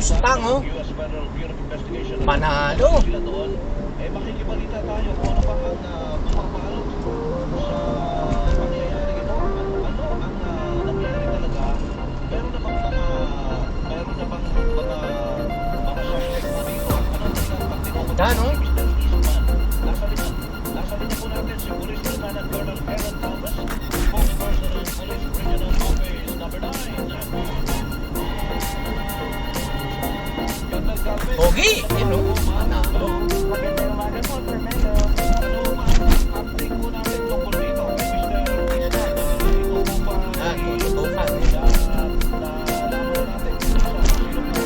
Mustang, oh. US Federal Bureau of Investigation. Panalo. Sila doon. Makikibalita tayo kung ano ba ang pumapalo sa pangyayari ito. Ano ang nangyayari talaga? Meron na bang mga suspect po dito? Ano ang pagtinukoy Yan, oh. si Mr. Eastman? Nasa linya po natin si Police Lieutenant Colonel Aaron Thomas, spokesperson ng Police Regional Office Number 9. Colonel Calvin. Pogi. Yun, oh. Panalo. Magandang umaga po, Sir Melo. Update po natin tungkol dito kay Mr. Eastman. Ito po ba Ah, tututukan. nalaman natin kung sino po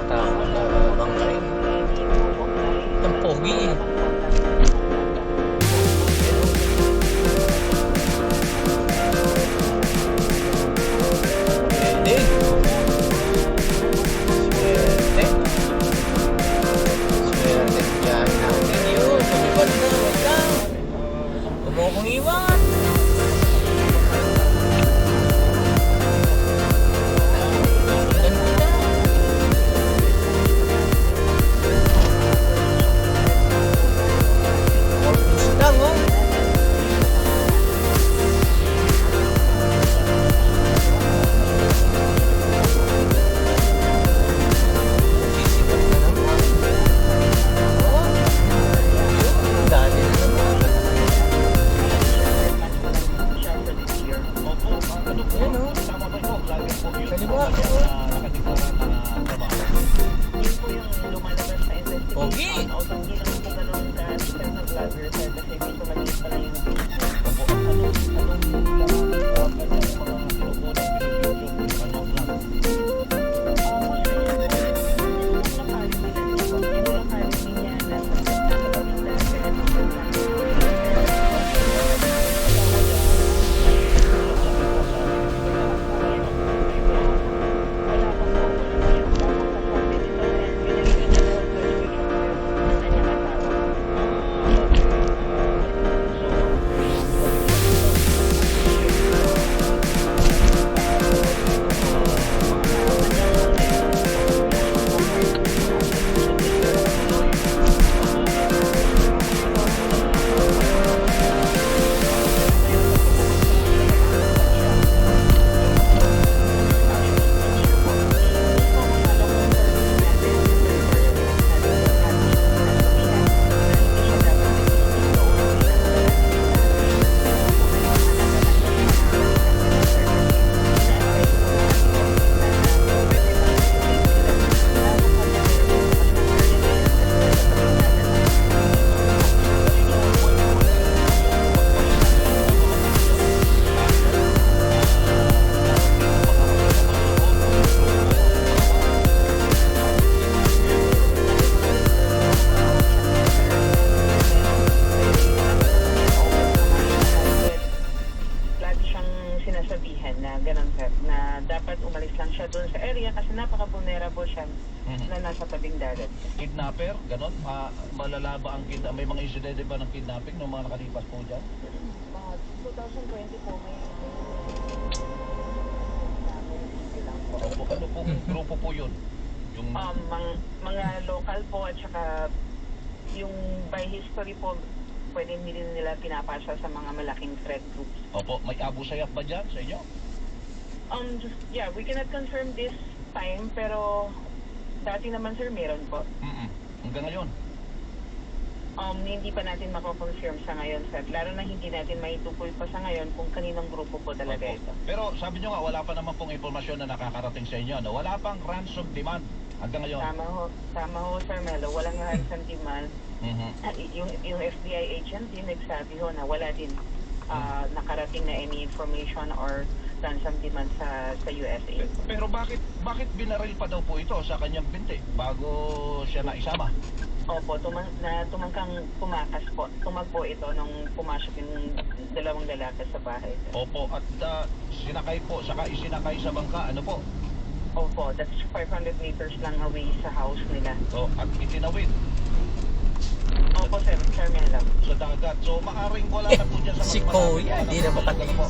Nakakatakot na bangka rin. Ang pogi, eh. Pwede. Swerte. Swerte. Biyahe natin yun. Lumipad na. Wait lang. Huwag mo akong iwan. Ganda. Mustang, oh. Sisipat na naman. Oh. Yun, dali na naman. Yan, oh. tama ba ito? Lagi po yun. Kaliwa, Kaya oh. nakadeklara na trabaho. Yun po yung lumalabas sa investigation. Pogi. Although hindi naman po ganun ka-assistant ng vlogger, sir, kasi medyo maliit pala yung Opo, anong kanyang mga kinukulang benepisyo ng kanyang vlog? Lagi siyang sinasabihan na ganun, sir, na dapat umalis lang siya doon sa area kasi napaka-vulnerable siya na nasa tabing dagat. Kidnapper, ganon? Malala ba ang may mga insidente ba ng kidnapping ng mga nakalipas po dyan? 2020 po may Opo, ano pong grupo po yun? Yung mga local po at saka yung by history po pwede hindi nila pinapasa sa mga malaking threat groups. Opo, may Abu Sayyaf ba dyan sa inyo? Yeah, we cannot confirm this time pero dati naman, sir, meron po. Hanggang ngayon? Hindi pa natin mako-confirm sa ngayon, sir. Lalo na hindi natin maitukoy pa sa ngayon kung kaninong grupo po talaga Opo. ito. Pero sabi nyo nga, wala pa naman pong impormasyon na nakakarating sa inyo. No? Wala pang ransom demand hanggang ngayon. Tama ho, Sir Melo. Walang ransom demand. Mhm. Yung FBI agent din nagsabi ho na wala din nakarating na any information or ransom demand sa USA. Pero bakit binaril pa daw po ito sa kanyang binti bago siya naisama? Opo, tumangkang tumakas po. Tumagpo ito nung pumasok yung dalawang lalaki sa bahay. Opo, at sinakay po, saka isinakay sa bangka, ano po? Opo, that's 500 meters lang away sa house nila. So, at itinawid. Opo, sir. Sir Melo. Sa dagat. So maaaring wala na po dyan sa Si mas Kuya, malapit hindi na matagal. po.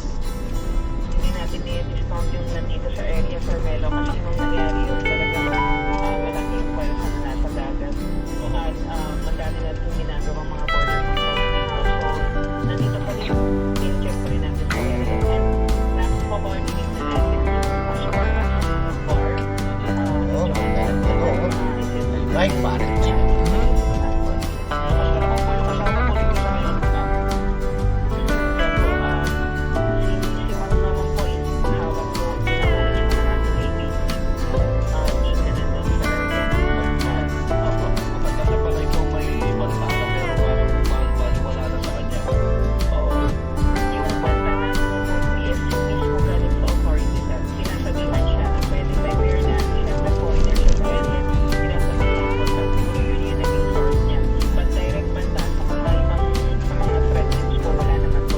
Hindi natin i-discount yung nandito sa area, Sir Melo, kasi nung nangyari yun talagang malaki yung fire na nasa dagat. At madami na itong ginagawang mga border control dito. So, nandito pa rin, in-check pa rin natin sa area. And nakapabordering na natin as far as bar. Oo, maganda. Oo. Like parang dyan. Kamusta naman po yung kasama po dito sa ngayon? Matagal na pala ikaw may banta na pero parang baliwala na sa kanya. Oo. Parang paalala lang po sa kanya kasi sino ito o pag-aalaala niya. Oo, may plakada po na sa labas po sabi niya parang natawag flag in this area. Parang gano'n.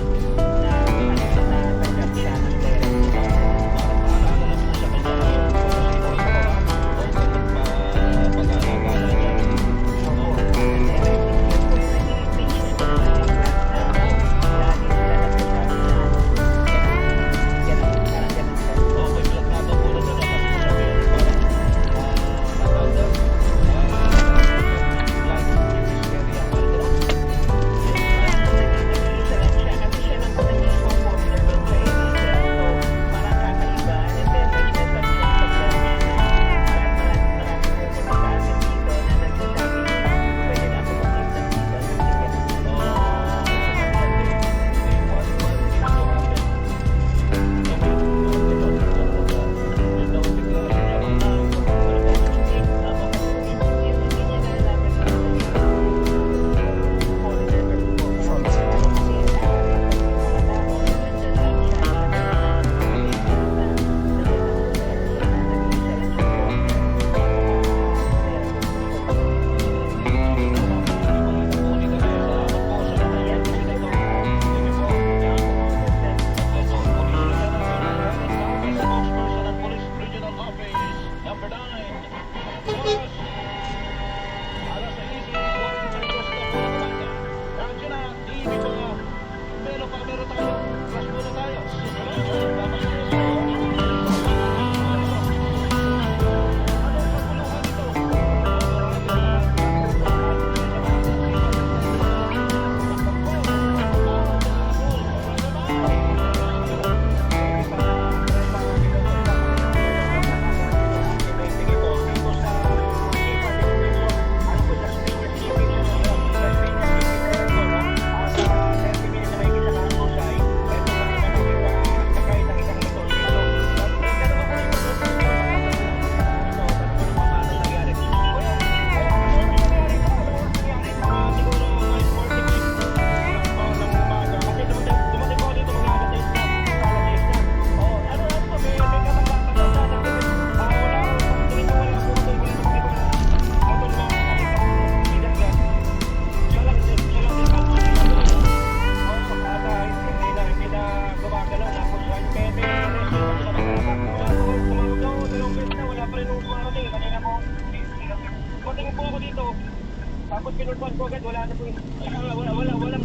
Tapos pinulpan ko agad, wala na po. Wala